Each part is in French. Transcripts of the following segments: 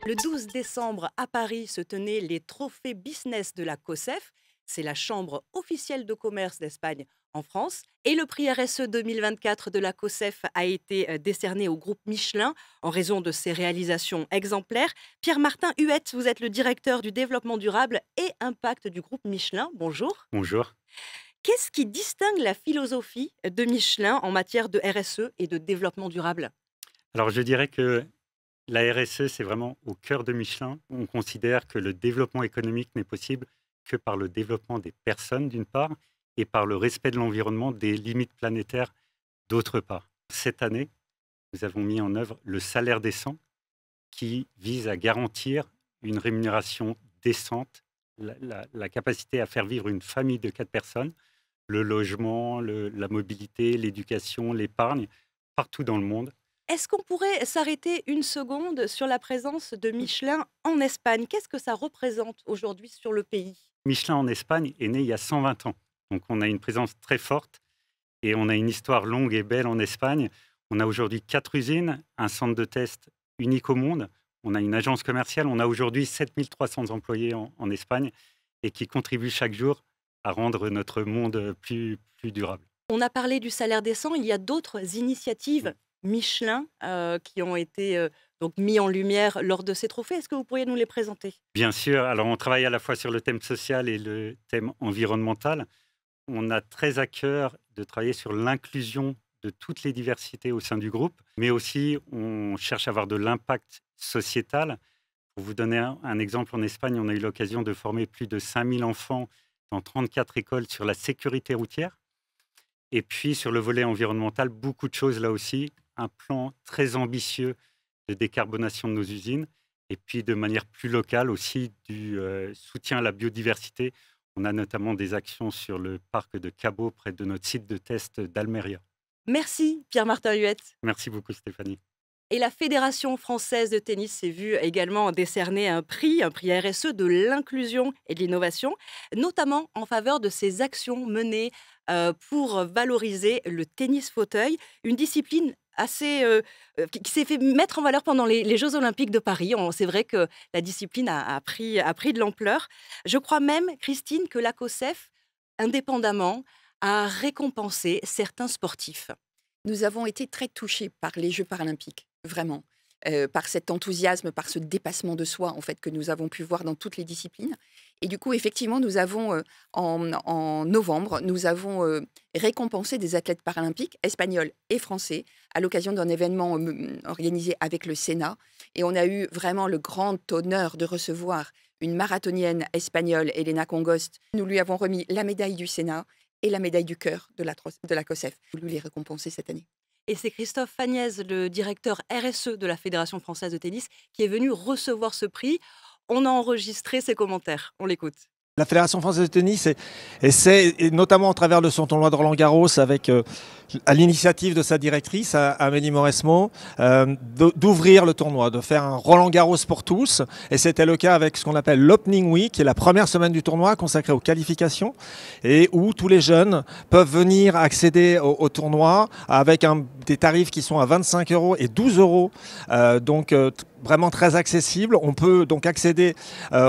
Le 12 décembre, à Paris, se tenaient les trophées business de la COSEF. C'est la chambre officielle de commerce d'Espagne en France. Et le prix RSE 2024 de la COSEF a été décerné au groupe Michelin en raison de ses réalisations exemplaires. Pierre-Martin Huette, vous êtes le directeur du développement durable et impact du groupe Michelin. Bonjour. Bonjour. Qu'est-ce qui distingue la philosophie de Michelin en matière de RSE et de développement durable? Alors je dirais que la RSE, c'est vraiment au cœur de Michelin. On considère que le développement économique n'est possible que par le développement des personnes d'une part et par le respect de l'environnement, des limites planétaires d'autre part. Cette année, nous avons mis en œuvre le salaire décent qui vise à garantir une rémunération décente, la capacité à faire vivre une famille de 4 personnes, le logement, la mobilité, l'éducation, l'épargne, partout dans le monde. Est-ce qu'on pourrait s'arrêter une seconde sur la présence de Michelin en Espagne? Qu'est-ce que ça représente aujourd'hui sur le pays? Michelin en Espagne est né il y a 120 ans. Donc on a une présence très forte et on a une histoire longue et belle en Espagne. On a aujourd'hui 4 usines, un centre de test unique au monde. On a une agence commerciale. On a aujourd'hui 7300 employés en Espagne et qui contribuent chaque jour à rendre notre monde plus durable. On a parlé du salaire décent, il y a d'autres initiatives Michelin qui ont été donc mis en lumière lors de ces trophées. Est-ce que vous pourriez nous les présenter? Bien sûr, alors on travaille à la fois sur le thème social et le thème environnemental. On a très à cœur de travailler sur l'inclusion de toutes les diversités au sein du groupe, mais aussi on cherche à avoir de l'impact sociétal. Pour vous donner un exemple, en Espagne, on a eu l'occasion de former plus de 5000 enfants dans 34 écoles sur la sécurité routière. Et puis sur le volet environnemental, beaucoup de choses là aussi, un plan très ambitieux de décarbonation de nos usines, et puis de manière plus locale aussi du soutien à la biodiversité. On a notamment des actions sur le parc de Cabo, près de notre site de test d'Almeria. Merci Pierre-Martin Huette. Merci beaucoup Stéphanie. Et la Fédération française de tennis s'est vue également décerner un prix RSE de l'inclusion et de l'innovation, notamment en faveur de ses actions menées pour valoriser le tennis fauteuil, une discipline assez qui s'est fait mettre en valeur pendant les Jeux Olympiques de Paris. C'est vrai que la discipline a pris de l'ampleur. Je crois même, Christine, que la COSEF, indépendamment, a récompensé certains sportifs. Nous avons été très touchés par les Jeux paralympiques, vraiment, par cet enthousiasme, par ce dépassement de soi en fait que nous avons pu voir dans toutes les disciplines. Et du coup, effectivement, nous avons en novembre, nous avons récompensé des athlètes paralympiques espagnols et français à l'occasion d'un événement organisé avec le Sénat. Et on a eu vraiment le grand honneur de recevoir une marathonienne espagnole, Elena Congost. Nous lui avons remis la médaille du Sénat et la médaille du cœur de la COSEF. Nous voulu les récompenser cette année. Et c'est Christophe Fagnès, le directeur RSE de la Fédération française de tennis, qui est venu recevoir ce prix. On a enregistré ses commentaires. On l'écoute. La Fédération française de tennis essaie, et notamment à travers de son tournoi de Roland-Garros, avec à l'initiative de sa directrice, Amélie Mauresmo, d'ouvrir le tournoi, de faire un Roland-Garros pour tous. Et c'était le cas avec ce qu'on appelle l'Opening Week, qui est la première semaine du tournoi consacrée aux qualifications, et où tous les jeunes peuvent venir accéder au tournoi avec des tarifs qui sont à 25 € et 12 €. Vraiment très accessible. On peut donc accéder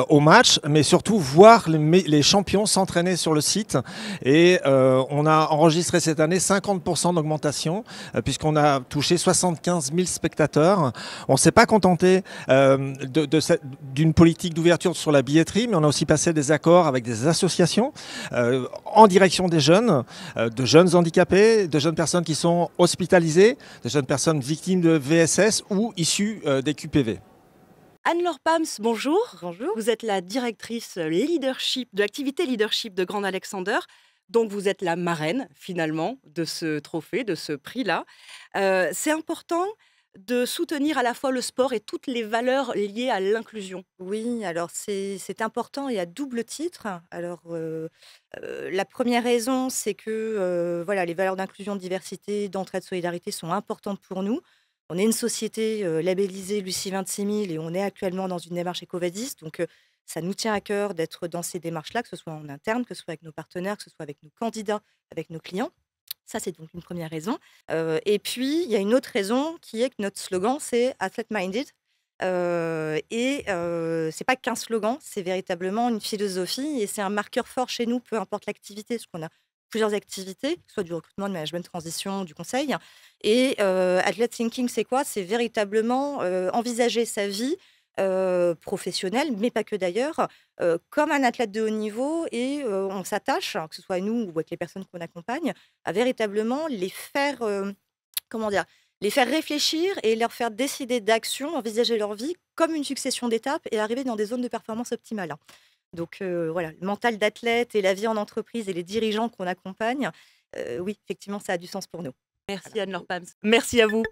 au match, mais surtout voir les champions s'entraîner sur le site. Et on a enregistré cette année 50% d'augmentation, puisqu'on a touché 75 000 spectateurs. On ne s'est pas contenté d'une politique d'ouverture sur la billetterie, mais on a aussi passé des accords avec des associations en direction des jeunes, de jeunes handicapés, de jeunes personnes qui sont hospitalisées, de jeunes personnes victimes de VSS ou issues des QPV. Anne-Laure Pams, bonjour. Bonjour. Vous êtes la directrice leadership de l'activité leadership de Grand Alexander. Donc vous êtes la marraine finalement de ce trophée, de ce prix-là. C'est important de soutenir à la fois le sport et toutes les valeurs liées à l'inclusion. Oui, alors c'est important et à double titre. Alors, la première raison, c'est que voilà, les valeurs d'inclusion, de diversité, d'entraide, de solidarité sont importantes pour nous. On est une société labellisée Lucie 26 000 et on est actuellement dans une démarche écovadiste. Donc, ça nous tient à cœur d'être dans ces démarches-là, que ce soit en interne, que ce soit avec nos partenaires, que ce soit avec nos candidats, avec nos clients. Ça, c'est donc une première raison. Et puis, il y a une autre raison qui est que notre slogan, c'est Athlete Minded. C'est pas qu'un slogan, c'est véritablement une philosophie et c'est un marqueur fort chez nous, peu importe l'activité, parce qu'on a plusieurs activités, soit du recrutement, du management de transition, du conseil. Athlete Thinking, c'est quoi? C'est véritablement envisager sa vie professionnelle, mais pas que d'ailleurs, comme un athlète de haut niveau et on s'attache, que ce soit nous ou avec les personnes qu'on accompagne, à véritablement les faire, comment dire? Les faire réfléchir et leur faire décider d'actions, envisager leur vie comme une succession d'étapes et arriver dans des zones de performance optimales, hein. Donc voilà, le mental d'athlète et la vie en entreprise et les dirigeants qu'on accompagne, oui, effectivement, ça a du sens pour nous. Merci Anne-Laure Pams. Merci à vous.